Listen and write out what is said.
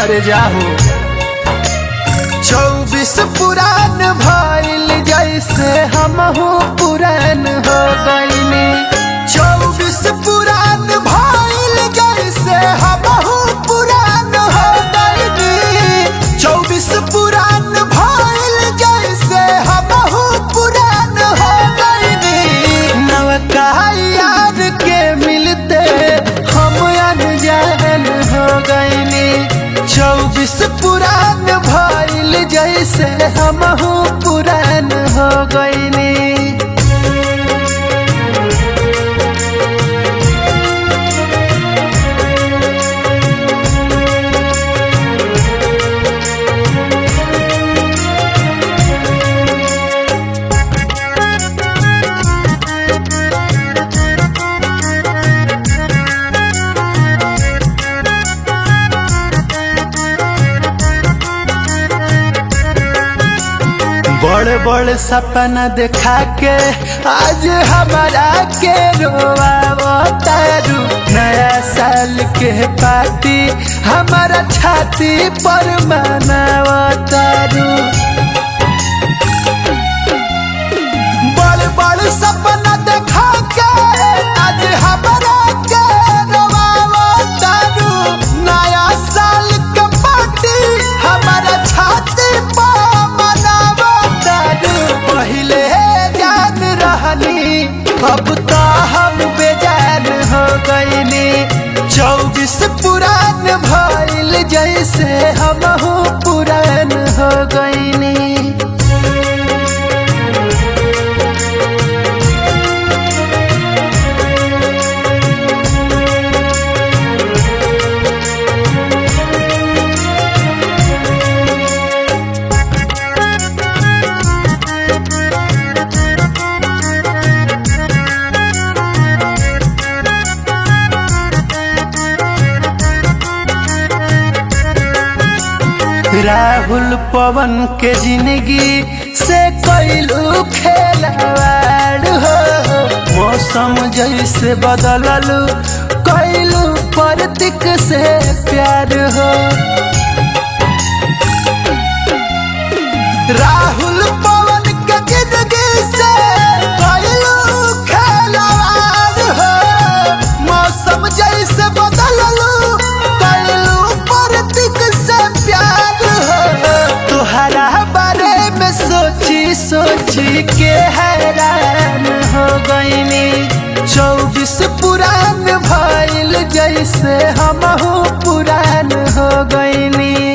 अरे जाहो 24 पुरान भइल जैसे हमहू पुरान हो गइनी 24 पुरान भइल जैसे हमहू पुरान हो गइनी 24 पुरान भइल जैसे हमहू पुरान हो गइनी नवका यार के मिलते हम अनजान हो गइनी 24 पुरान भइल जैसे हमहू पुरान हो गइनी। बड़ बड़ सपना देखा के आज हमारा के रोवावतारू नया साल के पार्टी हमारा छाती पर मनावतारू बड़ बड़ सपना देखा के आज हमारा के रोवावतारू नया साल के पार्टी हमारा छाती पर पहले जान रहनी अब तो हम बेजान हो गइनी 24 पुरान भइल जैसे हमहू पुरान हो गइनी। राहुल पवन के जिंदगी से कैलू खेलवाड़ हो मौसम जैसे बदललू कैलू प्रतीक से प्यार हो राहुल पवन के जिंदगी से कैलू खेलवाड़ हो मौसम जैसे बदललू कैलू प्रतीक से प्यार तोहरा बारे में सोची सोची के हैरान हो गइनी 24 पुरान भइल जैसे हमहू पुरान हो गइनी।